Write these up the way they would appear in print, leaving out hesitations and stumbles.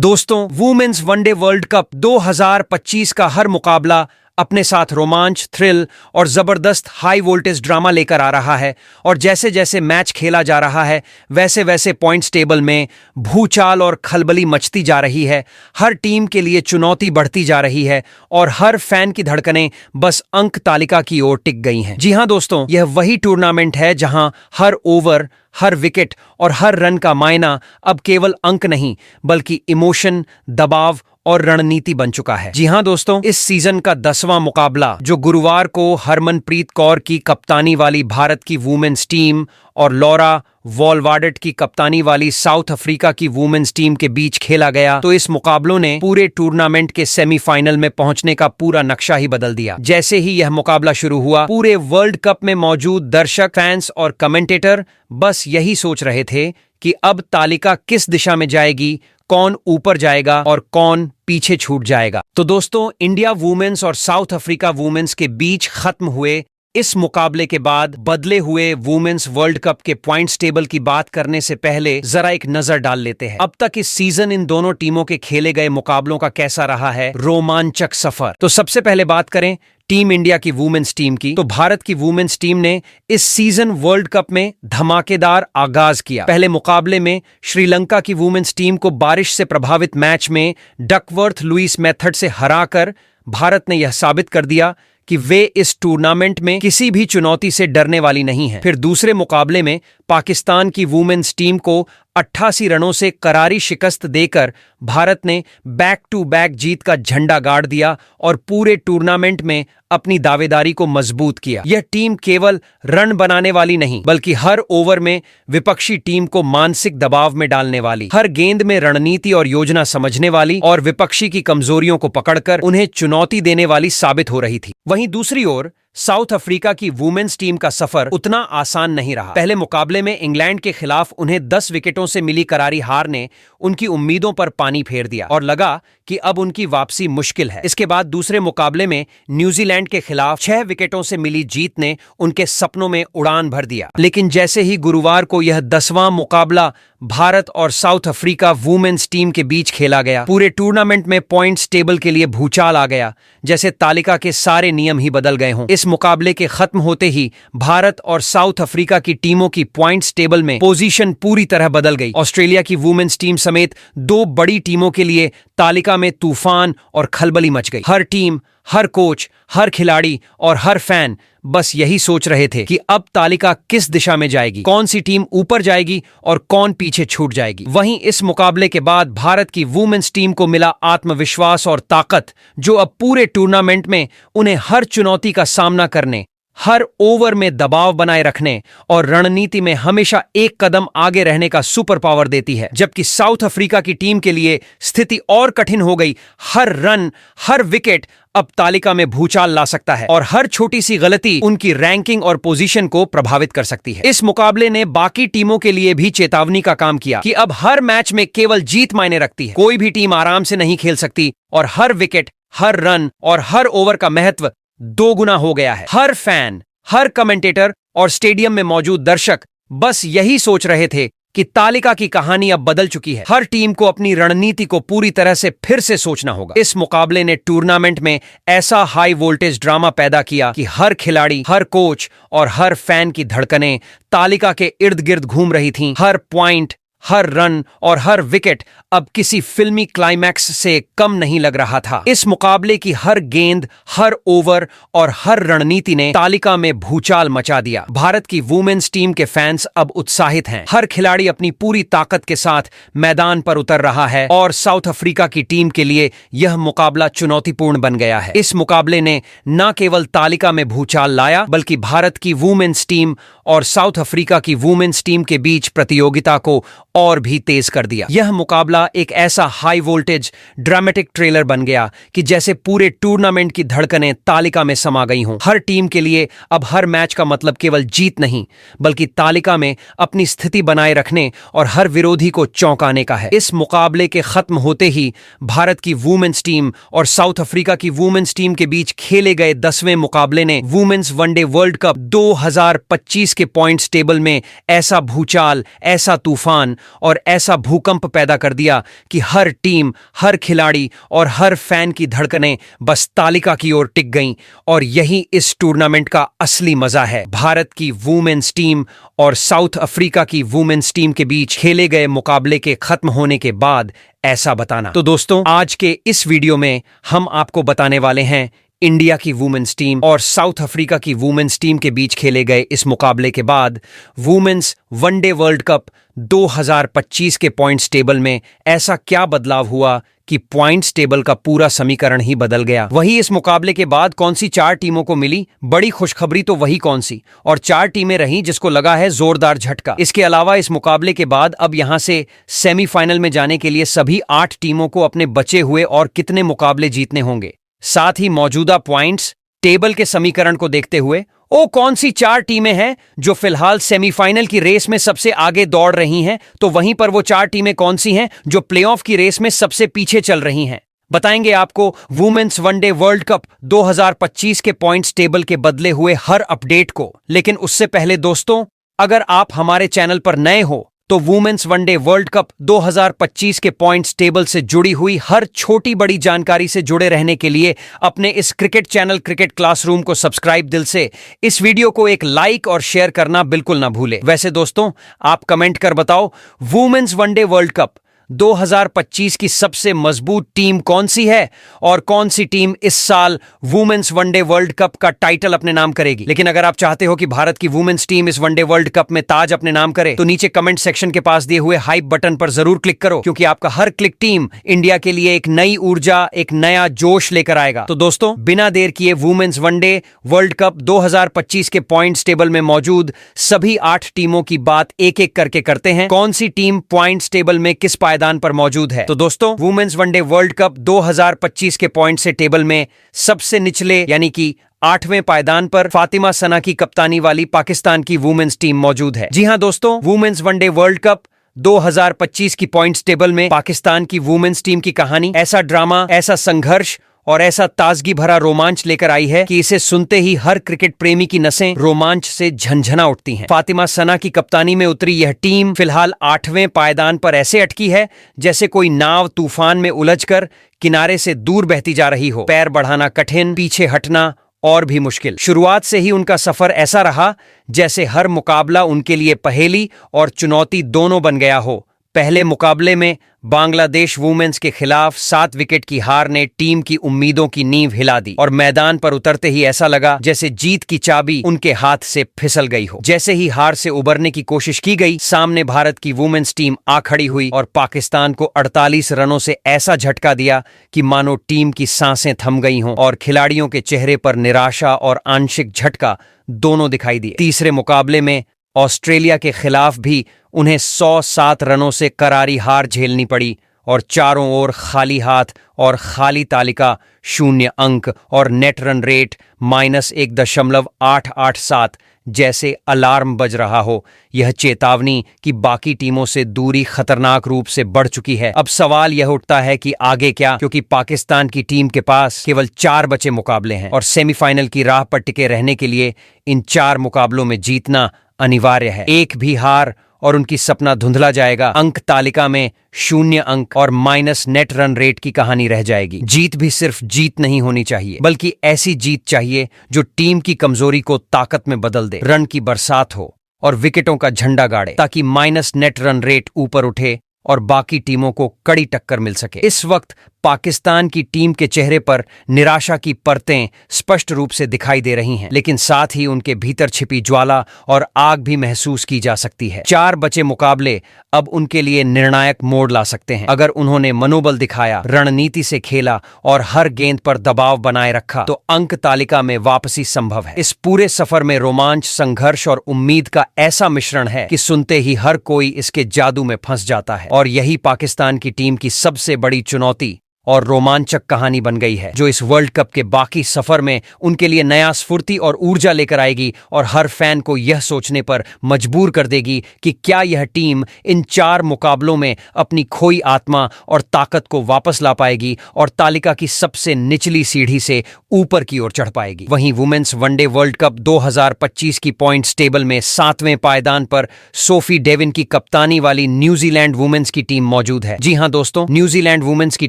दोस्तों, women's one day world cup 2025 का हर मुकाबला अपने साथ रोमांच, थ्रिल और जबरदस्त हाई वोल्टेज ड्रामा लेकर आ रहा है। और जैसे जैसे मैच खेला जा रहा है वैसे वैसे पॉइंट्स टेबल में भूचाल और खलबली मचती जा रही है। हर टीम के लिए चुनौती बढ़ती जा रही है और हर फैन की धड़कनें बस अंक तालिका की ओर टिक गई हैं। जी हां दोस्तों, यह वही टूर्नामेंट है जहां हर ओवर, हर विकेट और हर रन का मायना अब केवल अंक नहीं बल्कि इमोशन, दबाव और रणनीति बन चुका है। जी हां दोस्तों, इस सीजन का 10वां मुकाबला जो गुरुवार को हरमनप्रीत कौर की कप्तानी वाली भारत की वुमेन्स टीम और लॉरा वॉलवार्डेट की कप्तानी वाली साउथ अफ्रीका की वुमेन्स टीम के बीच खेला गया, तो इस मुकाबलों ने पूरे टूर्नामेंट के सेमीफाइनल में पहुंचने का पूरा नक्शा ही बदल दिया। जैसे ही यह मुकाबला शुरू हुआ, पूरे वर्ल्ड कप में मौजूद दर्शक, फैंस और कमेंटेटर बस यही सोच रहे थे कि अब तालिका किस दिशा में जाएगी, कौन ऊपर जाएगा और कौन पीछे छूट जाएगा। तो दोस्तों, इंडिया वुमेन्स और साउथ अफ्रीका वुमेन्स के बीच खत्म हुए इस मुकाबले के बाद बदले हुए वुमेन्स वर्ल्ड कप के पॉइंट्स टेबल की बात करने से पहले जरा एक नजर डाल लेते हैं अब तक इस सीजन इन दोनों टीमों के खेले गए मुकाबलों का कैसा रहा है रोमांचक सफर। तो सबसे पहले बात करें टीम इंडिया की वुमेन्स टीम की, तो भारत की वुमेन्स टीम ने इस सीजन वर्ल्ड कप में धमाकेदार आगाज किया। पहले मुकाबले में श्रीलंका की वुमेन्स टीम को बारिश से प्रभावित मैच में डकवर्थ लुईस मेथड से हराकर भारत ने यह साबित कर दिया कि वे इस टूर्नामेंट में किसी भी चुनौती से डरने वाली नहीं है। फिर दूसरे मुकाबले में पाकिस्तान की वुमेन्स टीम को 88 रनों से करारी शिकस्त देकर भारत ने बैक टू बैक जीत का झंडा गाड़ दिया और पूरे टूर्नामेंट में अपनी दावेदारी को मजबूत किया। यह टीम केवल रन बनाने वाली नहीं बल्कि हर ओवर में विपक्षी टीम को मानसिक दबाव में डालने वाली, हर गेंद में रणनीति और योजना समझने वाली और विपक्षी की कमजोरियों को पकड़कर उन्हें चुनौती देने वाली साबित हो रही थी। वहीं दूसरी ओर साउथ अफ्रीका की वुमेन्स टीम का सफर उतना आसान नहीं रहा। पहले मुकाबले में इंग्लैंड के खिलाफ उन्हें 10 विकेटों से मिली करारी हार ने उनकी उम्मीदों पर पानी फेर दिया और लगा कि अब उनकी वापसी मुश्किल है। इसके बाद दूसरे मुकाबले में न्यूजीलैंड के खिलाफ 6 विकेटों से मिली जीत ने उनके सपनों में उड़ान भर दिया। लेकिन जैसे ही गुरुवार को यह 10वां मुकाबला भारत और साउथ अफ्रीका वुमेन्स टीम के बीच खेला गया, पूरे टूर्नामेंट में पॉइंट्स टेबल के लिए भूचाल आ गया, जैसे तालिका के सारे नियम ही बदल गए हों। इस मुकाबले के खत्म होते ही भारत और साउथ अफ्रीका की टीमों की पॉइंट्स टेबल में पोजीशन पूरी तरह बदल गई। ऑस्ट्रेलिया की वुमेन्स टीम समेत 2 बड़ी टीमों के लिए तालिका में तूफान और खलबली मच गई। हर टीम, हर कोच, हर खिलाड़ी और हर फैन बस यही सोच रहे थे कि अब तालिका किस दिशा में जाएगी, कौन सी टीम ऊपर जाएगी और कौन पीछे छूट जाएगी। वहीं इस मुकाबले के बाद भारत की वुमेन्स टीम को मिला आत्मविश्वास और ताकत, जो अब पूरे टूर्नामेंट में उन्हें हर चुनौती का सामना करने, हर ओवर में दबाव बनाए रखने और रणनीति में हमेशा एक कदम आगे रहने का सुपर पावर देती है। जबकि साउथ अफ्रीका की टीम के लिए स्थिति और कठिन हो गई। हर रन, हर विकेट अब तालिका में भूचाल ला सकता है और हर छोटी सी गलती उनकी रैंकिंग और पोजीशन को प्रभावित कर सकती है। इस मुकाबले ने बाकी टीमों के लिए भी चेतावनी का काम किया कि अब हर मैच में केवल जीत मायने रखती है। कोई भी टीम आराम से नहीं खेल सकती और हर विकेट, हर रन और हर ओवर का महत्व 2 गुना हो गया है। हर फैन, हर कमेंटेटर और स्टेडियम में मौजूद दर्शक बस यही सोच रहे थे कि तालिका की कहानी अब बदल चुकी है। हर टीम को अपनी रणनीति को पूरी तरह से फिर से सोचना होगा। इस मुकाबले ने टूर्नामेंट में ऐसा हाई वोल्टेज ड्रामा पैदा किया कि हर खिलाड़ी, हर कोच और हर फैन की धड़कनें तालिका के इर्द गिर्द घूम रही थीं। हर पॉइंट, हर रन और हर विकेट अब किसी फिल्मी क्लाइमैक्स से कम नहीं लग रहा था। इस मुकाबले की हर गेंद, हर ओवर और हर रणनीति ने तालिका में भूचाल मचा दिया। भारत की वुमेन्स टीम के फैंस अब उत्साहित हैं। हर खिलाड़ी अपनी पूरी ताकत के साथ मैदान पर उतर रहा है और साउथ अफ्रीका की टीम के लिए यह मुकाबला चुनौतीपूर्ण बन गया है। इस मुकाबले ने न केवल तालिका में भूचाल लाया बल्कि भारत की वुमेन्स टीम और साउथ अफ्रीका की वुमेन्स टीम के बीच प्रतियोगिता को और भी तेज कर दिया। यह मुकाबला एक ऐसा हाई वोल्टेज ड्रामेटिक ट्रेलर बन गया कि जैसे पूरे टूर्नामेंट की धड़कनें तालिका में समा गई हों। हर टीम के लिए अब हर मैच का मतलब केवल जीत नहीं बल्कि तालिका में अपनी स्थिति बनाए रखने और हर विरोधी को चौंकाने का है। इस मुकाबले के खत्म होते ही भारत की वुमेन्स टीम और साउथ अफ्रीका की वुमेन्स टीम के बीच खेले गए 10वें मुकाबले ने वुमेन्स वनडे वर्ल्ड कप 2025 के पॉइंट्स टेबल में ऐसा भूचाल, ऐसा तूफान और ऐसा भूकंप पैदा कर दिया कि हर टीम, हर खिलाड़ी और हर फैन की धड़कनें बस तालिका की ओर टिक गईं। और यही इस टूर्नामेंट का असली मजा है। भारत की वुमेन्स टीम और साउथ अफ्रीका की वुमेन्स टीम के बीच खेले गए मुकाबले के खत्म होने के बाद ऐसा बताना। तो दोस्तों, आज के इस वीडियो में हम आपको बताने वाले हैं इंडिया की वुमेन्स टीम और साउथ अफ्रीका की वुमेन्स टीम के बीच खेले गए इस मुकाबले के बाद वुमेन्स वनडे वर्ल्ड कप 2025 के पॉइंट्स टेबल में ऐसा क्या बदलाव हुआ कि पॉइंट्स टेबल का पूरा समीकरण ही बदल गया। वही इस मुकाबले के बाद कौन सी 4 टीमों को मिली बड़ी खुशखबरी, तो वही कौन सी, और 4 टीमें रहीं जिसको लगा है जोरदार झटका। इसके अलावा इस मुकाबले के बाद अब यहां से सेमीफाइनल में जाने के लिए सभी 8 टीमों को अपने बचे हुए और कितने मुकाबले जीतने होंगे, साथ ही मौजूदा पॉइंट्स टेबल के समीकरण को देखते हुए कौन सी 4 टीमें हैं जो फिलहाल सेमीफाइनल की रेस में सबसे आगे दौड़ रही हैं, तो वहीं पर वो 4 टीमें कौन सी हैं जो प्लेऑफ की रेस में सबसे पीछे चल रही हैं। बताएंगे आपको वुमेन्स वनडे वर्ल्ड कप 2025 के पॉइंट्स टेबल के बदले हुए हर अपडेट को। लेकिन उससे पहले दोस्तों, अगर आप हमारे चैनल पर नए हो तो वुमेन्स वनडे वर्ल्ड कप 2025 के पॉइंट्स टेबल से जुड़ी हुई हर छोटी बड़ी जानकारी से जुड़े रहने के लिए अपने इस क्रिकेट चैनल क्रिकेट क्लासरूम को सब्सक्राइब दिल से, इस वीडियो को एक लाइक और शेयर करना बिल्कुल ना भूले। वैसे दोस्तों, आप कमेंट कर बताओ वुमेन्स वनडे वर्ल्ड कप 2025 की सबसे मजबूत टीम कौन सी है और कौन सी टीम इस साल वुमेन्स वनडे वर्ल्ड कप का टाइटल अपने नाम करेगी। लेकिन अगर आप चाहते हो कि भारत की वुमेन्स टीम इस वनडे वर्ल्ड कप में ताज अपने नाम करे तो नीचे कमेंट सेक्शन के पास दिए हुए हाइप बटन पर जरूर क्लिक करो, क्योंकि आपका हर क्लिक टीम इंडिया के लिए एक नई ऊर्जा, एक नया जोश लेकर आएगा। तो दोस्तों, बिना देर किए वुमेन्स वनडे वर्ल्ड कप 2025 के पॉइंट्स टेबल में मौजूद सभी 8 टीमों की बात एक एक करके करते हैं। कौन सी टीम पॉइंट्स टेबल में किस पायदान पर मौजूद है। तो दोस्तों, वुमेन्स वनडे वर्ल्ड कप 2025 के पॉइंट से टेबल में सबसे निचले यानी कि 8वें पायदान पर फातिमा सना की कप्तानी वाली पाकिस्तान की वुमेन्स टीम मौजूद है। जी हां दोस्तों, वुमेन्स वनडे वर्ल्ड कप 2025 की पॉइंट्स टेबल में पाकिस्तान की वुमेन्स टीम की कहानी ऐसा ड्रामा, ऐसा संघर्ष और ऐसा ताजगी भरा रोमांच लेकर आई है कि इसे सुनते ही हर क्रिकेट प्रेमी की नसें रोमांच से झंझना उठती हैं। फातिमा सना की कप्तानी में उतरी यह टीम फिलहाल 8वें पायदान पर ऐसे अटकी है जैसे कोई नाव तूफान में उलझकर किनारे से दूर बहती जा रही हो। पैर बढ़ाना कठिन, पीछे हटना और भी मुश्किल। शुरुआत से ही उनका सफर ऐसा रहा जैसे हर मुकाबला उनके लिए पहेली और चुनौती दोनों बन गया हो। पहले मुकाबले में बांग्लादेश वुमेन्स के खिलाफ 7 विकेट की हार ने टीम की उम्मीदों की नींव हिला दी और मैदान पर उतरते ही ऐसा लगा जैसे जीत की चाबी उनके हाथ से फिसल गई हो। जैसे ही हार से उबरने की कोशिश की गई, सामने भारत की वुमेन्स टीम आ खड़ी हुई और पाकिस्तान को 48 रनों से ऐसा झटका दिया कि मानो टीम की सांसें थम गई हों और खिलाड़ियों के चेहरे पर निराशा और आंशिक झटका दोनों दिखाई दिए। तीसरे मुकाबले में ऑस्ट्रेलिया के खिलाफ भी उन्हें 107 रनों से करारी हार झेलनी पड़ी और चारों ओर खाली हाथ और खाली तालिका, 0 अंक और नेट रन रेट -1.887 जैसे अलार्म बज रहा हो। यह चेतावनी कि बाकी टीमों से दूरी खतरनाक रूप से बढ़ चुकी है। अब सवाल यह उठता है कि आगे क्या, क्योंकि पाकिस्तान की टीम के पास केवल 4 बचे मुकाबले हैं और सेमीफाइनल की राह पर टिके रहने के लिए इन 4 मुकाबलों में जीतना अनिवार्य है। एक भी हार और उनकी सपना धुंधला जाएगा। अंक तालिका में 0 अंक और माइनस नेट रन रेट की कहानी रह जाएगी। जीत भी सिर्फ जीत नहीं होनी चाहिए, बल्कि ऐसी जीत चाहिए जो टीम की कमजोरी को ताकत में बदल दे, रन की बरसात हो और विकेटों का झंडा गाड़े, ताकि माइनस नेट रन रेट ऊपर उठे और बाकी टीमों को कड़ी टक्कर मिल सके। इस वक्त पाकिस्तान की टीम के चेहरे पर निराशा की परतें स्पष्ट रूप से दिखाई दे रही हैं, लेकिन साथ ही उनके भीतर छिपी ज्वाला और आग भी महसूस की जा सकती है। 4 बचे मुकाबले अब उनके लिए निर्णायक मोड़ ला सकते हैं। अगर उन्होंने मनोबल दिखाया, रणनीति से खेला और हर गेंद पर दबाव बनाए रखा तो अंक तालिका में वापसी संभव है। इस पूरे सफर में रोमांच, संघर्ष और उम्मीद का ऐसा मिश्रण है कि सुनते ही हर कोई इसके जादू में फंस जाता है। और यही पाकिस्तान की टीम की सबसे बड़ी चुनौती और रोमांचक कहानी बन गई है, जो इस वर्ल्ड कप के बाकी सफर में उनके लिए नया स्फूर्ति और ऊर्जा लेकर आएगी और हर फैन को यह सोचने पर मजबूर कर देगी कि क्या यह टीम इन 4 मुकाबलों में अपनी खोई आत्मा और ताकत को वापस ला पाएगी और तालिका की सबसे निचली सीढ़ी से ऊपर की ओर चढ़ पाएगी। वहीं वुमेन्स वनडे वर्ल्ड कप 2025 की पॉइंट्स टेबल में 7वें पायदान पर सोफी डेविन की कप्तानी वाली न्यूजीलैंड वुमेन्स की टीम मौजूद है। जी हां दोस्तों, न्यूजीलैंड वुमेन्स की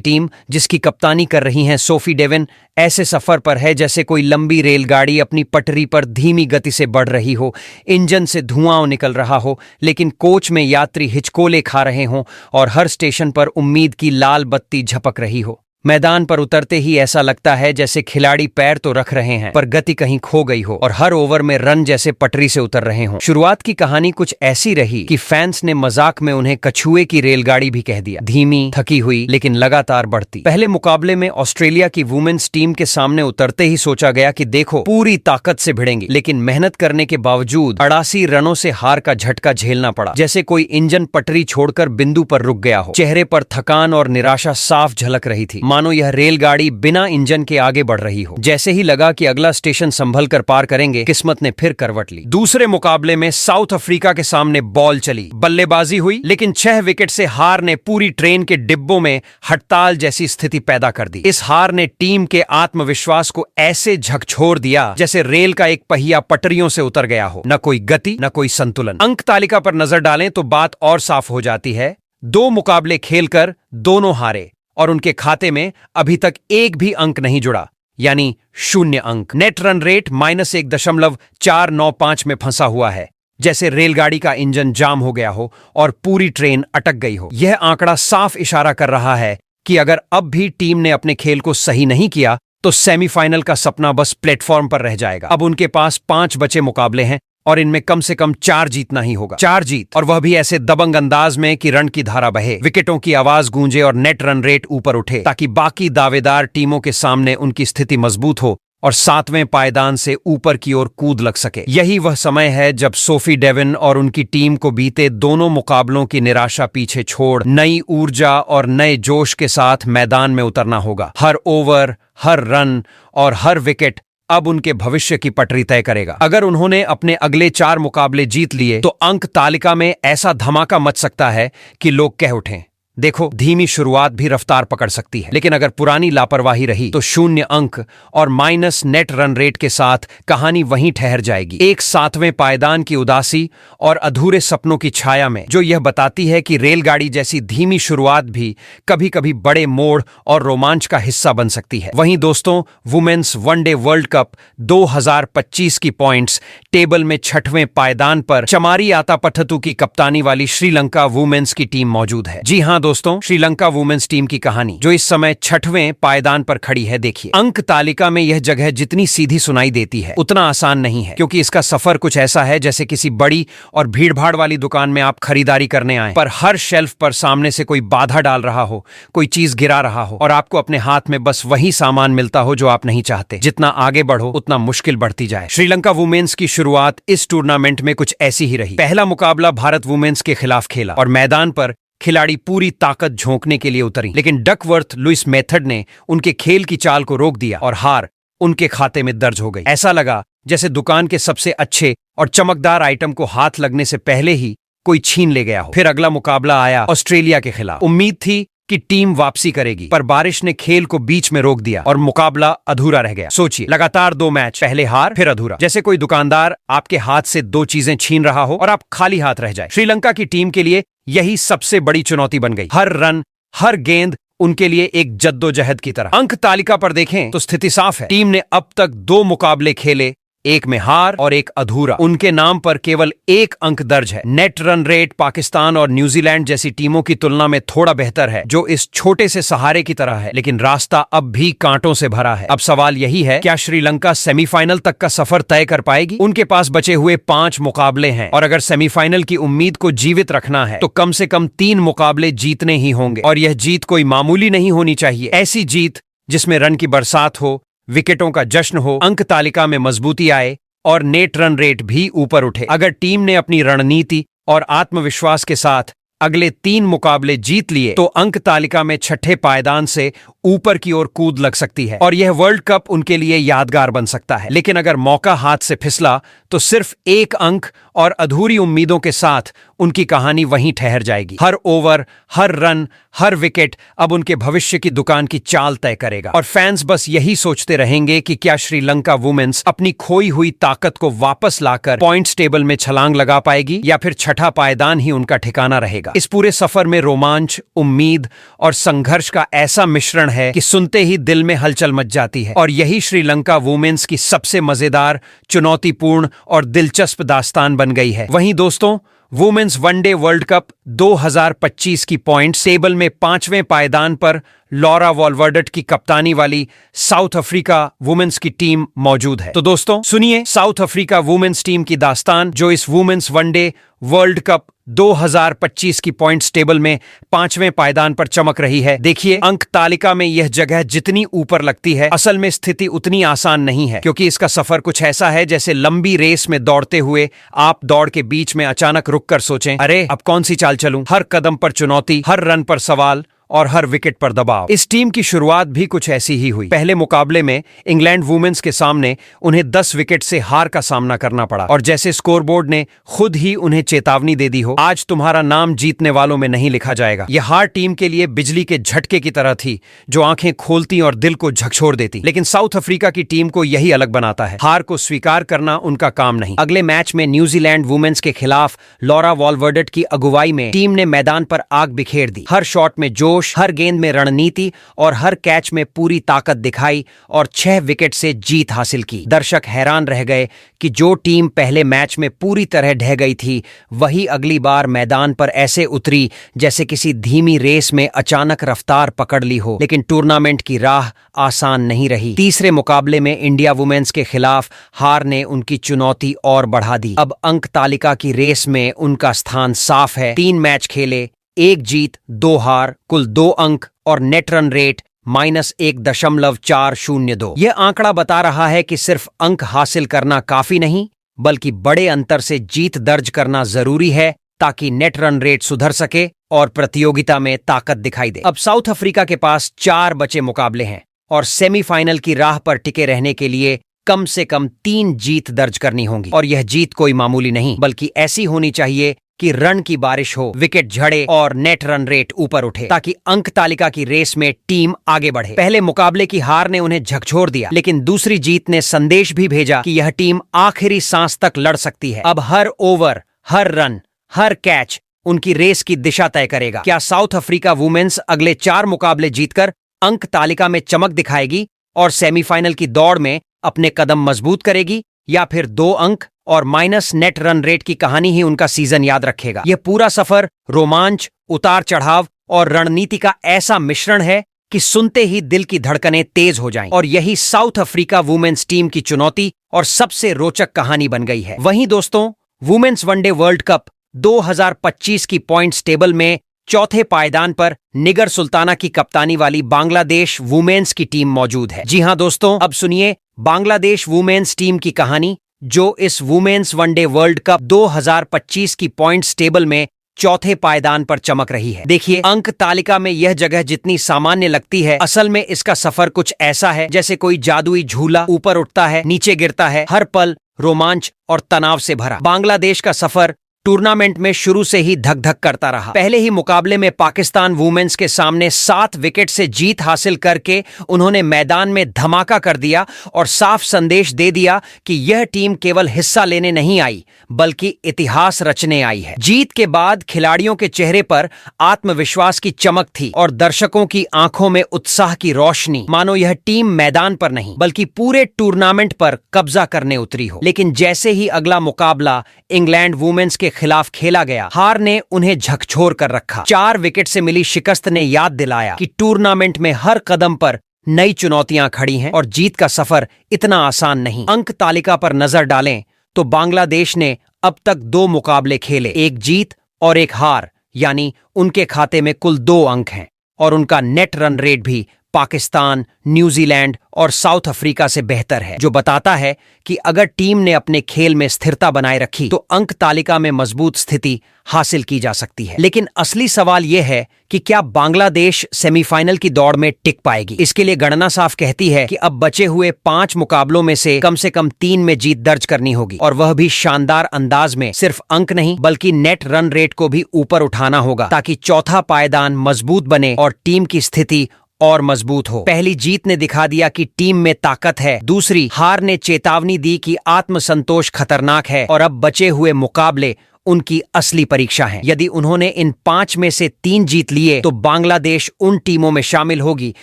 टीम जिसकी कप्तानी कर रही हैं सोफी डेविन, ऐसे सफर पर है जैसे कोई लंबी रेलगाड़ी अपनी पटरी पर धीमी गति से बढ़ रही हो, इंजन से धुआं निकल रहा हो, लेकिन कोच में यात्री हिचकोले खा रहे हों और हर स्टेशन पर उम्मीद की लाल बत्ती झपक रही हो। मैदान पर उतरते ही ऐसा लगता है जैसे खिलाड़ी पैर तो रख रहे हैं पर गति कहीं खो गई हो और हर ओवर में रन जैसे पटरी से उतर रहे हों। शुरुआत की कहानी कुछ ऐसी रही कि फैंस ने मजाक में उन्हें कछुए की रेलगाड़ी भी कह दिया। धीमी, थकी हुई, लेकिन लगातार बढ़ती। पहले मुकाबले में ऑस्ट्रेलिया की वुमेन्स टीम के सामने उतरते ही सोचा गया कि देखो पूरी ताकत से भिड़ेंगी, लेकिन मेहनत करने के बावजूद 88 रनों से हार का झटका झेलना पड़ा। जैसे कोई इंजन पटरी छोड़कर बिंदु पर रुक गया हो। चेहरे पर थकान और निराशा साफ झलक रही थी, मानो यह रेलगाड़ी बिना इंजन के आगे बढ़ रही हो। जैसे ही लगा कि अगला स्टेशन संभल कर पार करेंगे, किस्मत ने फिर करवट ली। दूसरे मुकाबले में साउथ अफ्रीका के सामने बॉल चली, बल्लेबाजी हुई, लेकिन 6 विकेट से हार ने पूरी ट्रेन के डिब्बों में हड़ताल जैसी स्थिति पैदा कर दी। इस हार ने टीम के आत्मविश्वास को ऐसे झकझोर दिया जैसे रेल का एक पहिया पटरियों से उतर गया हो। न कोई गति, न कोई संतुलन। अंक तालिका पर नजर डालें तो बात और साफ हो जाती है। 2 मुकाबले खेलकर दोनों हारे और उनके खाते में अभी तक एक भी अंक नहीं जुड़ा, यानी 0 अंक। नेट रन रेट -1.495 में फंसा हुआ है, जैसे रेलगाड़ी का इंजन जाम हो गया हो और पूरी ट्रेन अटक गई हो। यह आंकड़ा साफ इशारा कर रहा है कि अगर अब भी टीम ने अपने खेल को सही नहीं किया तो सेमीफाइनल का सपना बस प्लेटफॉर्म पर रह जाएगा। अब उनके पास 5 बचे मुकाबले हैं और इनमें कम से कम 4 जीतना ही होगा। 4 जीत, और वह भी ऐसे दबंग अंदाज में कि रन की धारा बहे, विकेटों की आवाज गूंजे और नेट रन रेट ऊपर उठे, ताकि बाकी दावेदार टीमों के सामने उनकी स्थिति मजबूत हो और 7वें पायदान से ऊपर की ओर कूद लग सके। यही वह समय है जब सोफी डेविन और उनकी टीम को बीते दोनों मुकाबलों की निराशा पीछे छोड़ नई ऊर्जा और नए जोश के साथ मैदान में उतरना होगा। हर ओवर, हर रन और हर विकेट अब उनके भविष्य की पटरी तय करेगा। अगर उन्होंने अपने अगले 4 मुकाबले जीत लिए तो अंक तालिका में ऐसा धमाका मच सकता है कि लोग कह उठें, देखो धीमी शुरुआत भी रफ्तार पकड़ सकती है। लेकिन अगर पुरानी लापरवाही रही तो 0 अंक और माइनस नेट रन रेट के साथ कहानी वहीं ठहर जाएगी, एक 7वें पायदान की उदासी और अधूरे सपनों की छाया में, जो यह बताती है कि रेलगाड़ी जैसी धीमी शुरुआत भी कभी कभी बड़े मोड़ और रोमांच का हिस्सा बन सकती है। वहीं दोस्तों, वुमेन्स वनडे वर्ल्ड कप 2025 की पॉइंट्स टेबल में 6वें पायदान पर चमारी आतापट्टू की कप्तानी वाली श्रीलंका वुमेन्स की टीम मौजूद है। जी हां दोस्तों, श्रीलंका वुमेन्स टीम की कहानी जो इस समय 6वें पायदान पर खड़ी है। देखिए, अंक तालिका में यह जगह जितनी सीधी सुनाई देती है उतना आसान नहीं है, क्योंकि इसका सफर कुछ ऐसा है जैसे किसी बड़ी और भीड़भाड़ वाली दुकान में आप खरीदारी करने आए, पर हर शेल्फ पर सामने से कोई बाधा डाल रहा हो, कोई चीज गिरा रहा हो और आपको अपने हाथ में बस वही सामान मिलता हो जो आप नहीं चाहते। जितना आगे बढ़ो उतना मुश्किल बढ़ती जाए। श्रीलंका वुमेन्स की शुरुआत इस टूर्नामेंट में कुछ ऐसी ही रही। पहला मुकाबला भारत वुमेन्स के खिलाफ खेला और मैदान पर खिलाड़ी पूरी ताकत झोंकने के लिए उतरी, लेकिन डकवर्थ लुइस मेथड ने उनके खेल की चाल को रोक दिया और हार उनके खाते में दर्ज हो गई। ऐसा लगा जैसे दुकान के सबसे अच्छे और चमकदार आइटम को हाथ लगने से पहले ही कोई छीन ले गया हो। फिर अगला मुकाबला आया ऑस्ट्रेलिया के खिलाफ। उम्मीद थी कि टीम वापसी करेगी, पर बारिश ने खेल को बीच में रोक दिया और मुकाबला अधूरा रह गया। सोचिए, लगातार 2 मैच, पहले हार फिर अधूरा, जैसे कोई दुकानदार आपके हाथ से 2 चीजें छीन रहा हो और आप खाली हाथ रह जाए। श्रीलंका की टीम के लिए यही सबसे बड़ी चुनौती बन गई। हर रन, हर गेंद उनके लिए एक जद्दोजहद की तरह। अंक तालिका पर देखें तो स्थिति साफ है। टीम ने अब तक 2 मुकाबले खेले, एक में हार और एक अधूरा। उनके नाम पर केवल 1 अंक दर्ज है। नेट रन रेट पाकिस्तान और न्यूजीलैंड जैसी टीमों की तुलना में थोड़ा बेहतर है, जो इस छोटे से सहारे की तरह है, लेकिन रास्ता अब भी कांटों से भरा है। अब सवाल यही है, क्या श्रीलंका सेमीफाइनल तक का सफर तय कर पाएगी? उनके पास बचे हुए 5 मुकाबले हैं और अगर सेमीफाइनल की उम्मीद को जीवित रखना है तो कम से कम 3 मुकाबले जीतने ही होंगे, और यह जीत कोई मामूली नहीं होनी चाहिए। ऐसी जीत जिसमें रन की बरसात हो, विकेटों का जश्न हो, अंक तालिका में मजबूती आए और नेट रन रेट भी ऊपर उठे। अगर टीम ने अपनी रणनीति और आत्मविश्वास के साथ अगले 3 मुकाबले जीत लिए तो अंक तालिका में छठे पायदान से ऊपर की ओर कूद लग सकती है और यह वर्ल्ड कप उनके लिए यादगार बन सकता है। लेकिन अगर मौका हाथ से फिसला तो सिर्फ 1 अंक और अधूरी उम्मीदों के साथ उनकी कहानी वहीं ठहर जाएगी। हर ओवर, हर रन, हर विकेट अब उनके भविष्य की दुकान की चाल तय करेगा और फैंस बस यही सोचते रहेंगे कि क्या श्रीलंका वुमेन्स अपनी खोई हुई ताकत को वापस लाकर पॉइंट्स टेबल में छलांग लगा पाएगी या फिर छठा पायदान ही उनका ठिकाना रहेगा। इस पूरे सफर में रोमांच, उम्मीद और संघर्ष का ऐसा मिश्रण है कि सुनते ही दिल में हलचल मच जाती है और यही श्रीलंका वुमेन्स की सबसे मजेदार, चुनौतीपूर्ण और दिलचस्प दास्तान बन गई है। वहीं दोस्तों, वुमेन्स वनडे वर्ल्ड कप 2025 की पॉइंट टेबल में 5वें पायदान पर लॉरा वॉल्वर्डेट की कप्तानी वाली साउथ अफ्रीका वुमेन्स की टीम मौजूद है। तो दोस्तों सुनिए साउथ अफ्रीका वुमेन्स टीम की दास्तान जो इस वुमेन्स वनडे वर्ल्ड कप 2025 की पॉइंट्स टेबल में 5वें पायदान पर चमक रही है। देखिए, अंक तालिका में यह जगह जितनी ऊपर लगती है, असल में स्थिति उतनी आसान नहीं है, क्योंकि इसका सफर कुछ ऐसा है जैसे लंबी रेस में दौड़ते हुए आप दौड़ के बीच में अचानक रुककर सोचें, अरे अब कौन सी चाल चलूं। हर कदम पर चुनौती, हर रन पर सवाल और हर विकेट पर दबाव। इस टीम की शुरुआत भी कुछ ऐसी ही हुई। पहले मुकाबले में इंग्लैंड वुमेन्स के सामने उन्हें 10 विकेट से हार का सामना करना पड़ा और जैसे स्कोरबोर्ड ने खुद ही उन्हें चेतावनी दे दी हो, आज तुम्हारा नाम जीतने वालों में नहीं लिखा जाएगा। यह हार टीम के लिए बिजली के झटके की तरह थी जो आंखें खोलती और दिल को झकझोर देती। लेकिन साउथ अफ्रीका की टीम को यही अलग बनाता है, हार को स्वीकार करना उनका काम नहीं। अगले मैच में न्यूजीलैंड वुमेन्स के खिलाफ लॉरा वॉल्वर्डेट की अगुवाई में टीम ने मैदान पर आग बिखेर दी। हर शॉट में जोश, हर गेंद में रणनीति और हर कैच में पूरी ताकत दिखाई और 6 विकेट से जीत हासिल की। दर्शक हैरान रह गए कि जो टीम पहले मैच में पूरी तरह ढह गई थी, वही अगली बार मैदान पर ऐसे उतरी जैसे किसी धीमी रेस में अचानक रफ्तार पकड़ ली हो। लेकिन टूर्नामेंट की राह आसान नहीं रही। तीसरे मुकाबले में इंडिया वुमेन्स के खिलाफ हार ने उनकी चुनौती और बढ़ा दी। अब अंक तालिका की रेस में उनका स्थान साफ है। 3 मैच खेले, 1 जीत, 2 हार, कुल 2 अंक और नेट रन रेट -1.402। यह आंकड़ा बता रहा है कि सिर्फ अंक हासिल करना काफी नहीं, बल्कि बड़े अंतर से जीत दर्ज करना जरूरी है ताकि नेट रन रेट सुधर सके और प्रतियोगिता में ताकत दिखाई दे। अब साउथ अफ्रीका के पास 4 बचे मुकाबले हैं और सेमीफाइनल की राह पर टिके रहने के लिए कम से कम 3 जीत दर्ज करनी होंगी और यह जीत कोई मामूली नहीं, बल्कि ऐसी होनी चाहिए कि रन की बारिश हो, विकेट झड़े और नेट रन रेट ऊपर उठे, ताकि अंक तालिका की रेस में टीम आगे बढ़े। पहले मुकाबले की हार ने उन्हें झकझोर दिया, लेकिन दूसरी जीत ने संदेश भी भेजा कि यह टीम आखिरी सांस तक लड़ सकती है। अब हर ओवर, हर रन, हर कैच उनकी रेस की दिशा तय करेगा। क्या साउथ अफ्रीका वुमेन्स अगले 4 मुकाबले जीतकर अंक तालिका में चमक दिखाएगी और सेमीफाइनल की दौड़ में अपने कदम मजबूत करेगी, या फिर 2 अंक और माइनस नेट रन रेट की कहानी ही उनका सीजन याद रखेगा? यह पूरा सफर रोमांच, उतार चढ़ाव और रणनीति का ऐसा मिश्रण है कि सुनते ही दिल की धड़कनें तेज हो जाएं। और यही साउथ अफ्रीका वुमेन्स टीम की चुनौती और सबसे रोचक कहानी बन गई है। वहीं दोस्तों, वुमेन्स वनडे वर्ल्ड कप 2025 की पॉइंट्स टेबल में चौथे पायदान पर निगर सुल्ताना की कप्तानी वाली बांग्लादेश वुमेन्स की टीम मौजूद है। जी हां दोस्तों, अब सुनिए बांग्लादेश वुमेन्स टीम की कहानी जो इस वुमेन्स वनडे वर्ल्ड कप 2025 की पॉइंट्स टेबल में चौथे पायदान पर चमक रही है। देखिए, अंक तालिका में यह जगह जितनी सामान्य लगती है, असल में इसका सफर कुछ ऐसा है जैसे कोई जादुई झूला ऊपर उठता है, नीचे गिरता है, हर पल रोमांच और तनाव से भरा। बांग्लादेश का सफर टूर्नामेंट में शुरू से ही धक धक करता रहा। पहले ही मुकाबले में पाकिस्तान वुमेन्स के सामने 7 विकेट से जीत हासिल करके उन्होंने मैदान में धमाका कर दिया और साफ संदेश दे दिया कि यह टीम केवल हिस्सा लेने नहीं आई, बल्कि इतिहास रचने आई है। जीत के बाद खिलाड़ियों के चेहरे पर आत्मविश्वास की चमक थी और दर्शकों की आंखों में उत्साह की रोशनी, मानो यह टीम मैदान पर नहीं बल्कि पूरे टूर्नामेंट पर कब्जा करने उतरी हो। लेकिन जैसे ही अगला मुकाबला इंग्लैंड वुमेन्स के खिलाफ खेला गया, हार ने उन्हें झकझोर कर रखा। 4 विकेट से मिली शिकस्त ने याद दिलाया कि टूर्नामेंट में हर कदम पर नई चुनौतियां खड़ी हैं और जीत का सफर इतना आसान नहीं। अंक तालिका पर नजर डालें तो बांग्लादेश ने अब तक 2 मुकाबले खेले, 1 जीत और 1 हार, यानी उनके खाते में कुल 2 अंक हैं और उनका नेट रन रेट भी पाकिस्तान, न्यूजीलैंड और साउथ अफ्रीका से बेहतर है, जो बताता है कि अगर टीम ने अपने खेल में स्थिरता बनाए रखी तो अंक तालिका में मजबूत स्थिति हासिल की जा सकती है। लेकिन असली सवाल यह है कि क्या बांग्लादेश सेमीफाइनल की दौड़ में टिक पाएगी? इसके लिए गणना साफ कहती है कि अब बचे हुए 5 मुकाबलों में से कम 3 में जीत दर्ज करनी होगी, और वह भी शानदार अंदाज में। सिर्फ अंक नहीं बल्कि नेट रन रेट को भी ऊपर उठाना होगा, ताकि चौथा पायदान मजबूत बने और टीम की स्थिति और मजबूत हो। पहली जीत ने दिखा दिया कि टीम में ताकत है, दूसरी हार ने चेतावनी दी कि आत्मसंतोष खतरनाक है, और अब बचे हुए मुकाबले उनकी असली परीक्षा है। यदि उन्होंने इन 5 में से 3 जीत लिए तो बांग्लादेश उन टीमों में शामिल होगी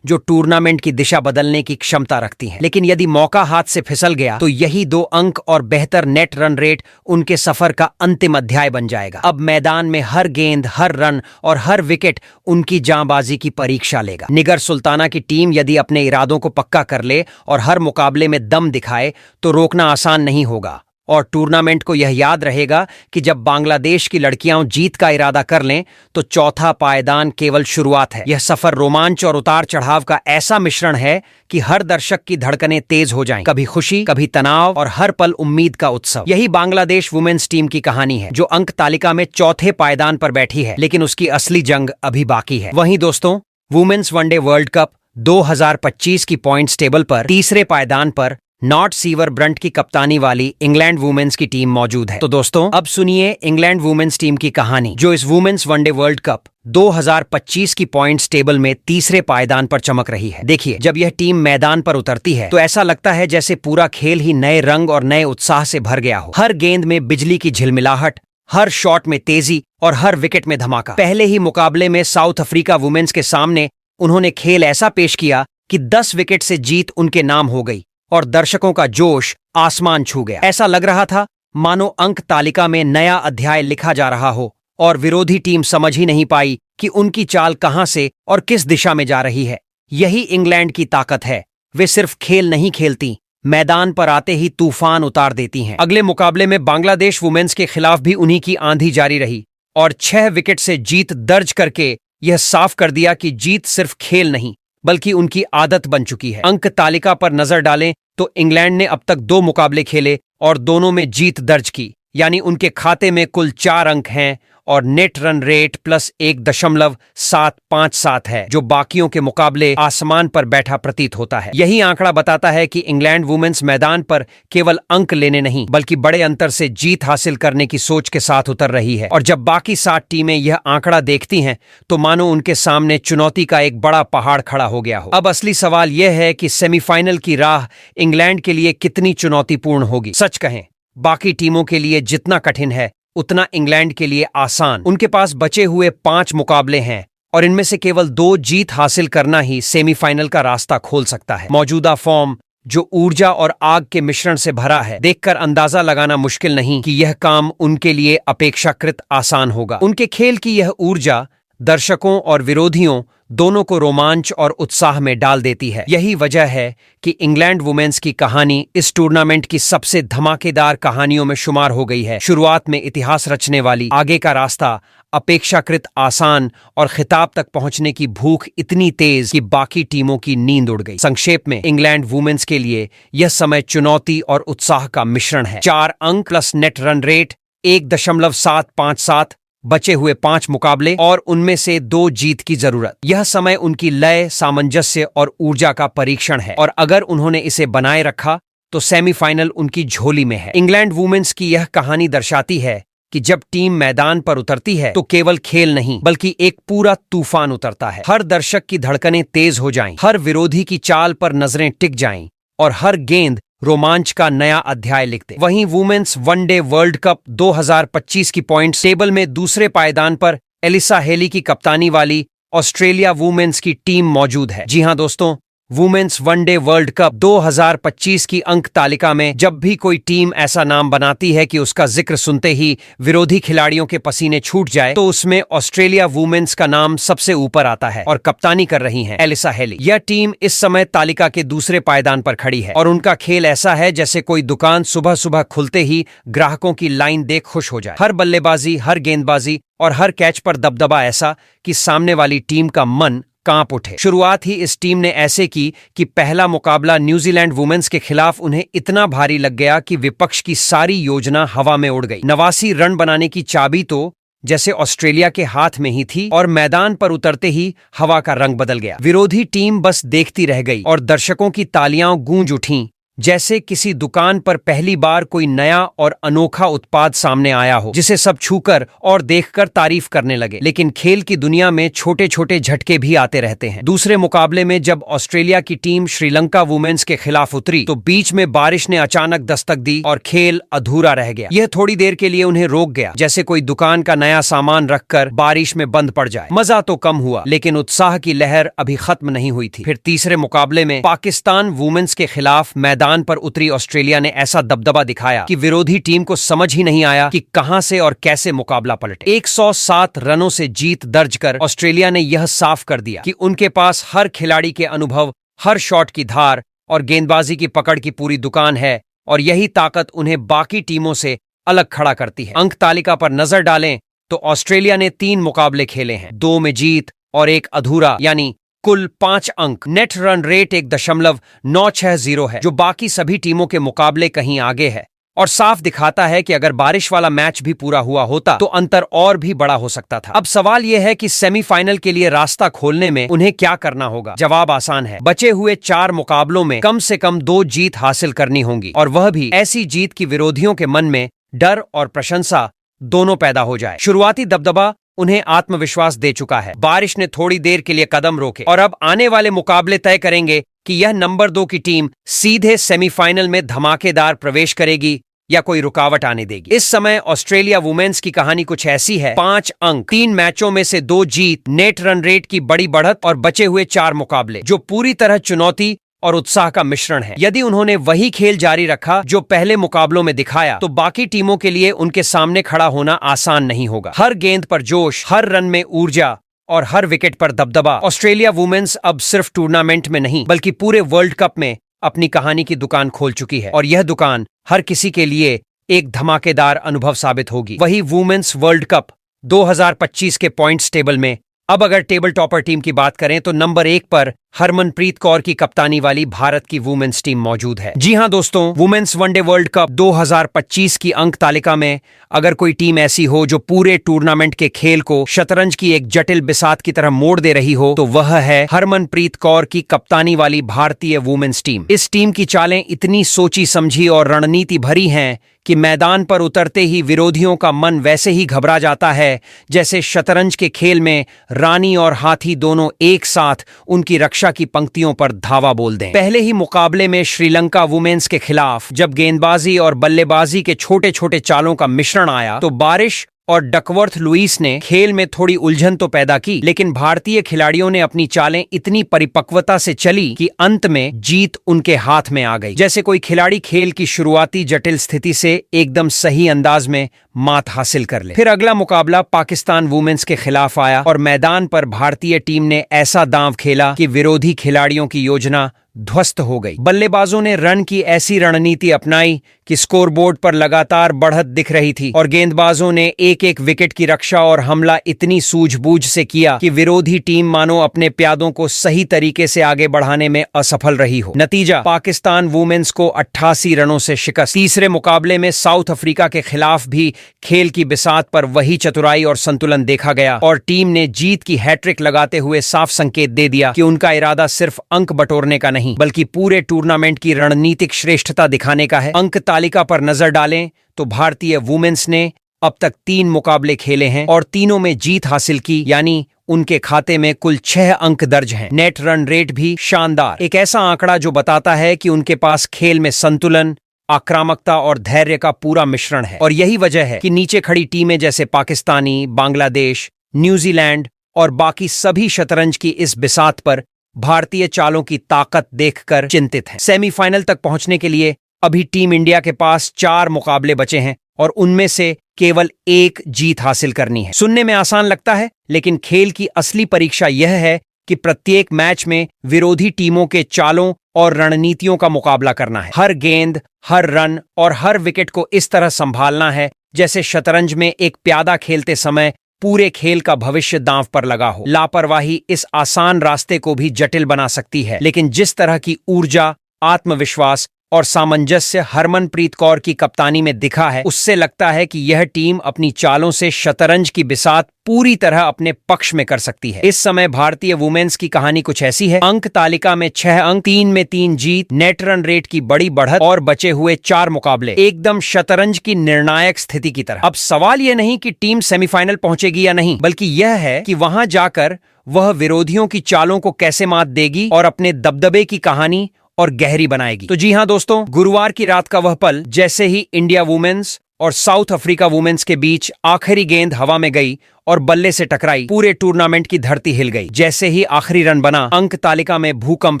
जो टूर्नामेंट की दिशा बदलने की क्षमता रखती हैं। लेकिन यदि मौका हाथ से फिसल गया तो यही 2 अंक और बेहतर नेट रन रेट उनके सफर का अंतिम अध्याय बन जाएगा। अब मैदान में हर गेंद, हर रन और हर विकेट उनकी जांबाजी की परीक्षा लेगा। निगर सुल्ताना की टीम यदि अपने इरादों को पक्का कर ले और हर मुकाबले में दम दिखाए तो रोकना आसान नहीं होगा। और टूर्नामेंट को यह याद रहेगा कि जब बांग्लादेश की लड़कियां जीत का इरादा कर लें तो चौथा पायदान केवल शुरुआत है। यह सफर रोमांच और उतार चढ़ाव का ऐसा मिश्रण है कि हर दर्शक की धड़कनें तेज हो जाएं, कभी खुशी, कभी तनाव और हर पल उम्मीद का उत्सव। यही बांग्लादेश वुमेन्स टीम की कहानी है, जो अंक तालिका में चौथे पायदान पर बैठी है, लेकिन उसकी असली जंग अभी बाकी है। वहीं दोस्तों, वुमेन्स वनडे वर्ल्ड कप 2025 की पॉइंट्स टेबल पर तीसरे पायदान पर नॉट सीवर ब्रंट की कप्तानी वाली इंग्लैंड वुमेन्स की टीम मौजूद है। तो दोस्तों, अब सुनिए इंग्लैंड वुमेन्स टीम की कहानी, जो इस वुमेन्स वनडे वर्ल्ड कप 2025 की पॉइंट्स टेबल में तीसरे पायदान पर चमक रही है। देखिए, जब यह टीम मैदान पर उतरती है तो ऐसा लगता है जैसे पूरा खेल ही नए रंग और नए उत्साह से भर गया हो। हर गेंद में बिजली की झिलमिलाहट, हर शॉट में तेजी और हर विकेट में धमाका। पहले ही मुकाबले में साउथ अफ्रीका वुमेन्स के सामने उन्होंने खेल ऐसा पेश किया कि 10 विकेट से जीत उनके नाम हो गई और दर्शकों का जोश आसमान छू गया। ऐसा लग रहा था मानो अंक तालिका में नया अध्याय लिखा जा रहा हो, और विरोधी टीम समझ ही नहीं पाई कि उनकी चाल कहां से और किस दिशा में जा रही है। यही इंग्लैंड की ताकत है, वे सिर्फ खेल नहीं खेलती, मैदान पर आते ही तूफान उतार देती हैं। अगले मुकाबले में बांग्लादेश वुमेन्स के खिलाफ भी उन्हीं की आंधी जारी रही और 6 विकेट से जीत दर्ज करके यह साफ कर दिया कि जीत सिर्फ खेल नहीं बल्कि उनकी आदत बन चुकी है। अंक तालिका पर नजर डालें तो इंग्लैंड ने अब तक 2 मुकाबले खेले और दोनों में जीत दर्ज की, यानी उनके खाते में कुल 4 अंक हैं और नेट रन रेट +1.757 है, जो बाकियों के मुकाबले आसमान पर बैठा प्रतीत होता है। यही आंकड़ा बताता है कि इंग्लैंड वुमेन्स मैदान पर केवल अंक लेने नहीं बल्कि बड़े अंतर से जीत हासिल करने की सोच के साथ उतर रही है। और जब बाकी 7 टीमें यह आंकड़ा देखती हैं तो मानो उनके सामने चुनौती का एक बड़ा पहाड़ खड़ा हो गया हो। अब असली सवाल यह है कि सेमीफाइनल की राह इंग्लैंड के लिए कितनी चुनौतीपूर्ण होगी। सच कहें, बाकी टीमों के लिए जितना कठिन है उतना इंग्लैंड के लिए आसान। उनके पास बचे हुए 5 मुकाबले हैं और इनमें से केवल 2 जीत हासिल करना ही सेमीफाइनल का रास्ता खोल सकता है। मौजूदा फॉर्म जो ऊर्जा और आग के मिश्रण से भरा है, देखकर अंदाजा लगाना मुश्किल नहीं कि यह काम उनके लिए अपेक्षाकृत आसान होगा। उनके खेल की यह ऊर्जा दर्शकों और विरोधियों दोनों को रोमांच और उत्साह में डाल देती है। यही वजह है कि इंग्लैंड वुमेन्स की कहानी इस टूर्नामेंट की सबसे धमाकेदार कहानियों में शुमार हो गई है। शुरुआत में इतिहास रचने वाली, आगे का रास्ता अपेक्षाकृत आसान और खिताब तक पहुंचने की भूख इतनी तेज कि बाकी टीमों की नींद उड़ गई। संक्षेप में, इंग्लैंड वुमेन्स के लिए यह समय चुनौती और उत्साह का मिश्रण है। 4 अंक प्लस नेट रन रेट 1.757, बचे हुए 5 मुकाबले और उनमें से 2 जीत की जरूरत। यह समय उनकी लय, सामंजस्य और ऊर्जा का परीक्षण है, और अगर उन्होंने इसे बनाए रखा तो सेमीफाइनल उनकी झोली में है। इंग्लैंड वुमेन्स की यह कहानी दर्शाती है कि जब टीम मैदान पर उतरती है तो केवल खेल नहीं बल्कि एक पूरा तूफान उतरता है। हर दर्शक की धड़कनें तेज हो जाएं, हर विरोधी की चाल पर नजरें टिक जाएं और हर गेंद रोमांच का नया अध्याय लिखते। वहीं वुमेन्स वनडे वर्ल्ड कप 2025 की पॉइंट्स टेबल में दूसरे पायदान पर एलिसा हेली की कप्तानी वाली ऑस्ट्रेलिया वुमेन्स की टीम मौजूद है। जी हां दोस्तों, वुमेन्स वनडे वर्ल्ड कप 2025 की अंक तालिका में जब भी कोई टीम ऐसा नाम बनाती है कि उसका जिक्र सुनते ही विरोधी खिलाड़ियों के पसीने छूट जाए, तो उसमें ऑस्ट्रेलिया वुमेन्स का नाम सबसे ऊपर आता है और कप्तानी कर रही हैं एलिसा हेली। यह टीम इस समय तालिका के दूसरे पायदान पर खड़ी है और उनका खेल ऐसा है जैसे कोई दुकान सुबह सुबह खुलते ही ग्राहकों की लाइन देख खुश हो जाए। हर बल्लेबाजी, हर गेंदबाजी और हर कैच पर दबदबा ऐसा कि सामने वाली टीम का मन कांप उठे। शुरुआत ही इस टीम ने ऐसे की कि पहला मुकाबला न्यूजीलैंड वुमेन्स के खिलाफ उन्हें इतना भारी लग गया कि विपक्ष की सारी योजना हवा में उड़ गई। 89 रन बनाने की चाबी तो जैसे ऑस्ट्रेलिया के हाथ में ही थी और मैदान पर उतरते ही हवा का रंग बदल गया। विरोधी टीम बस देखती रह गई और दर्शकों की तालियां गूंज उठीं, जैसे किसी दुकान पर पहली बार कोई नया और अनोखा उत्पाद सामने आया हो, जिसे सब छूकर और देखकर तारीफ करने लगे। लेकिन खेल की दुनिया में छोटे छोटे झटके भी आते रहते हैं। दूसरे मुकाबले में जब ऑस्ट्रेलिया की टीम श्रीलंका वुमेन्स के खिलाफ उतरी तो बीच में बारिश ने अचानक दस्तक दी और खेल अधूरा रह गया। यह थोड़ी देर के लिए उन्हें रोक गया, जैसे कोई दुकान का नया सामान रखकर बारिश में बंद पड़ जाए। मजा तो कम हुआ, लेकिन उत्साह की लहर अभी खत्म नहीं हुई थी। फिर तीसरे मुकाबले में पाकिस्तान वुमेन्स के खिलाफ मैदान पर उतरी ऑस्ट्रेलिया ने ऐसा दबदबा दिखाया कि विरोधी टीम को समझ ही नहीं आया कि कहां से और कैसे मुकाबला पलटे। 107 रनों से जीत दर्ज कर ऑस्ट्रेलिया ने यह साफ कर दिया कि उनके पास हर खिलाड़ी के अनुभव, हर शॉट की धार और गेंदबाजी की पकड़ की पूरी दुकान है, और यही ताकत उन्हें बाकी टीमों से अलग खड़ा करती है। अंक तालिका पर नजर डालें तो ऑस्ट्रेलिया ने 3 मुकाबले खेले हैं, 2 में जीत और 1 अधूरा, यानी कुल 5 अंक। नेट रन रेट 1.960 है, जो बाकी सभी टीमों के मुकाबले कहीं आगे है और साफ दिखाता है कि अगर बारिश वाला मैच भी पूरा हुआ होता तो अंतर और भी बड़ा हो सकता था। अब सवाल यह है कि सेमीफाइनल के लिए रास्ता खोलने में उन्हें क्या करना होगा। जवाब आसान है, बचे हुए 4 मुकाबलों में कम से कम 2 जीत हासिल करनी होंगी, और वह भी ऐसी जीत की विरोधियों के मन में डर और प्रशंसा दोनों पैदा हो जाए। शुरुआती दबदबा उन्हें आत्मविश्वास दे चुका है। बारिश ने थोड़ी देर के लिए कदम रोके और अब आने वाले मुकाबले तय करेंगे कि यह नंबर 2 की टीम सीधे सेमीफाइनल में धमाकेदार प्रवेश करेगी या कोई रुकावट आने देगी। इस समय ऑस्ट्रेलिया वुमेन्स की कहानी कुछ ऐसी है, 5 अंक, 3 मैचों में से 2 जीत, नेट रन रेट की बड़ी बढ़त और बचे हुए 4 मुकाबले, जो पूरी तरह चुनौती और उत्साह का मिश्रण है। यदि उन्होंने वही खेल जारी रखा जो पहले मुकाबलों में दिखाया, तो बाकी टीमों के लिए उनके सामने खड़ा होना आसान नहीं होगा। हर गेंद पर जोश, हर रन में ऊर्जा और हर विकेट पर दबदबा। ऑस्ट्रेलिया वुमेन्स अब सिर्फ टूर्नामेंट में नहीं बल्कि पूरे वर्ल्ड कप में अपनी कहानी की दुकान खोल चुकी है, और यह दुकान हर किसी के लिए एक धमाकेदार अनुभव साबित होगी। वही वुमेन्स वर्ल्ड कप 2025 के पॉइंट्स टेबल में अब अगर टेबल टॉपर टीम की बात करें तो नंबर 1 पर हरमनप्रीत कौर की कप्तानी वाली भारत की वुमेन्स टीम मौजूद है। जी हां दोस्तों, वुमेन्स वनडे वर्ल्ड कप 2025 की अंक तालिका में अगर कोई टीम ऐसी हो जो पूरे टूर्नामेंट के खेल को शतरंज की एक जटिल बिसात की तरह मोड़ दे रही हो, तो वह है हरमनप्रीत कौर की कप्तानी वाली भारतीय वुमेन्स टीम। इस टीम की चालें इतनी सोची समझी और रणनीति भरी हैं कि मैदान पर उतरते ही विरोधियों का मन वैसे ही घबरा जाता है जैसे शतरंज के खेल में रानी और हाथी दोनों एक साथ उनकी रक्षा की पंक्तियों पर धावा बोल दें। पहले ही मुकाबले में श्रीलंका वुमेन्स के खिलाफ जब गेंदबाजी और बल्लेबाजी के छोटे छोटे चालों का मिश्रण आया तो बारिश और डकवर्थ लुईस ने खेल में थोड़ी उलझन तो पैदा की, लेकिन भारतीय खिलाड़ियों ने अपनी चालें इतनी परिपक्वता से चली कि अंत में जीत उनके हाथ में आ गई। जैसे कोई खिलाड़ी खेल की शुरुआती जटिल स्थिति से एकदम सही अंदाज में मात हासिल कर ले। फिर अगला मुकाबला पाकिस्तान वुमेन्स के खिलाफ आया और मैदान पर भारतीय टीम ने ऐसा दांव खेला कि विरोधी खिलाड़ियों की योजना ध्वस्त हो गई। बल्लेबाजों ने रन की ऐसी रणनीति अपनाई कि स्कोरबोर्ड पर लगातार बढ़त दिख रही थी, और गेंदबाजों ने एक एक विकेट की रक्षा और हमला इतनी सूझबूझ से किया कि विरोधी टीम मानो अपने प्यादों को सही तरीके से आगे बढ़ाने में असफल रही हो। नतीजा, पाकिस्तान वुमेन्स को 88 रनों से शिकस्त। तीसरे मुकाबले में साउथ अफ्रीका के खिलाफ भी खेल की बिसात पर वही चतुराई और संतुलन देखा गया और टीम ने जीत की हैट्रिक लगाते हुए साफ संकेत दे दिया कि उनका इरादा सिर्फ अंक बटोरने का नहीं बल्कि पूरे टूर्नामेंट की रणनीतिक श्रेष्ठता दिखाने का है। अंक तालिका पर नजर डालें तो भारतीय वुमेन्स ने अब तक 3 मुकाबले खेले हैं और तीनों में जीत हासिल की, यानी उनके खाते में कुल 6 अंक दर्ज हैं। नेट रन रेट भी शानदार, एक ऐसा आंकड़ा जो बताता है कि उनके पास खेल में संतुलन, आक्रामकता और धैर्य का पूरा मिश्रण है। और यही वजह है कि नीचे खड़ी टीमें जैसे पाकिस्तानी, बांग्लादेश, न्यूजीलैंड और बाकी सभी शतरंज की इस बिसात पर भारतीय चालों की ताकत देखकर चिंतित हैं। सेमीफाइनल तक पहुंचने के लिए अभी टीम इंडिया के पास 4 मुकाबले बचे हैं और उनमें से केवल 1 जीत हासिल करनी है। सुनने में आसान लगता है, लेकिन खेल की असली परीक्षा यह है कि प्रत्येक मैच में विरोधी टीमों के चालों और रणनीतियों का मुकाबला करना है। हर गेंद, हर रन और हर विकेट को इस तरह संभालना है जैसे शतरंज में एक प्यादा खेलते समय पूरे खेल का भविष्य दांव पर लगा हो। लापरवाही इस आसान रास्ते को भी जटिल बना सकती है, लेकिन जिस तरह की ऊर्जा, आत्मविश्वास और सामंजस्य हरमनप्रीत कौर की कप्तानी में दिखा है, उससे लगता है कि यह टीम अपनी चालों से शतरंज की बिसात पूरी तरह अपने पक्ष में कर सकती है। इस समय भारतीय वुमेन्स की कहानी कुछ ऐसी है। अंक तालिका में 6 अंक, 3 में 3 जीत, नेट रन रेट की बड़ी बढ़त और बचे हुए 4 मुकाबले, एकदम शतरंज की निर्णायक स्थिति की तरह। अब सवाल यह नहीं कि टीम सेमीफाइनल पहुंचेगी या नहीं, बल्कि यह है कि वहां जाकर वह विरोधियों की चालों को कैसे मात देगी और अपने दबदबे की कहानी और गहरी बनाएगी। तो जी हां दोस्तों, गुरुवार की रात का वह पल जैसे ही इंडिया वुमेन्स और साउथ अफ्रीका वुमेन्स के बीच आखिरी गेंद हवा में गई और बल्ले से टकराई, पूरे टूर्नामेंट की धरती हिल गई। जैसे ही आखिरी रन बना, अंक तालिका में भूकंप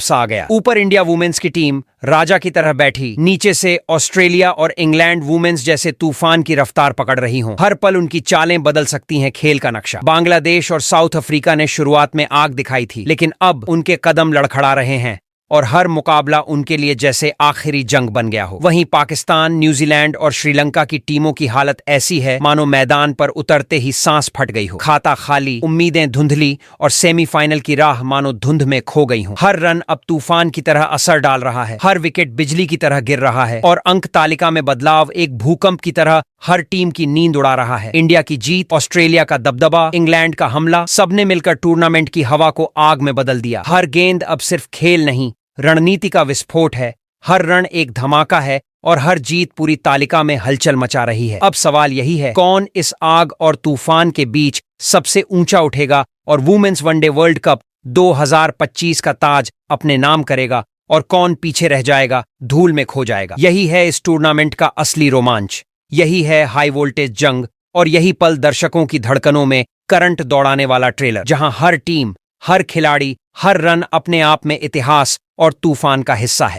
सा आ गया। ऊपर इंडिया वुमेन्स की टीम राजा की तरह बैठी, नीचे से ऑस्ट्रेलिया और इंग्लैंड वुमेन्स जैसे तूफान की रफ्तार पकड़ रही हों। हर पल उनकी चालें बदल सकती हैं खेल का नक्शा। बांग्लादेश और साउथ अफ्रीका ने शुरुआत में आग दिखाई थी, लेकिन अब उनके कदम लड़खड़ा रहे हैं और हर मुकाबला उनके लिए जैसे आखिरी जंग बन गया हो। वहीं पाकिस्तान, न्यूजीलैंड और श्रीलंका की टीमों की हालत ऐसी है मानो मैदान पर उतरते ही सांस फट गई हो। खाता खाली, उम्मीदें धुंधली और सेमीफाइनल की राह मानो धुंध में खो गई हो। हर रन अब तूफान की तरह असर डाल रहा है, हर विकेट बिजली की तरह गिर रहा है और अंक तालिका में बदलाव एक भूकंप की तरह हर टीम की नींद उड़ा रहा है। इंडिया की जीत, ऑस्ट्रेलिया का दबदबा, इंग्लैंड का हमला, सबने मिलकर टूर्नामेंट की हवा को आग में बदल दिया। हर गेंद अब सिर्फ खेल नहीं, रणनीति का विस्फोट है। हर रन एक धमाका है और हर जीत पूरी तालिका में हलचल मचा रही है। अब सवाल यही है, कौन इस आग और तूफान के बीच सबसे ऊंचा उठेगा और वुमेन्स वनडे वर्ल्ड कप 2025 का ताज अपने नाम करेगा और कौन पीछे रह जाएगा, धूल में खो जाएगा। यही है इस टूर्नामेंट का असली रोमांच, यही है हाई वोल्टेज जंग और यही पल दर्शकों की धड़कनों में करंट दौड़ाने वाला ट्रेलर, जहां हर टीम, हर खिलाड़ी, हर रन अपने आप में इतिहास और तूफान का हिस्सा है।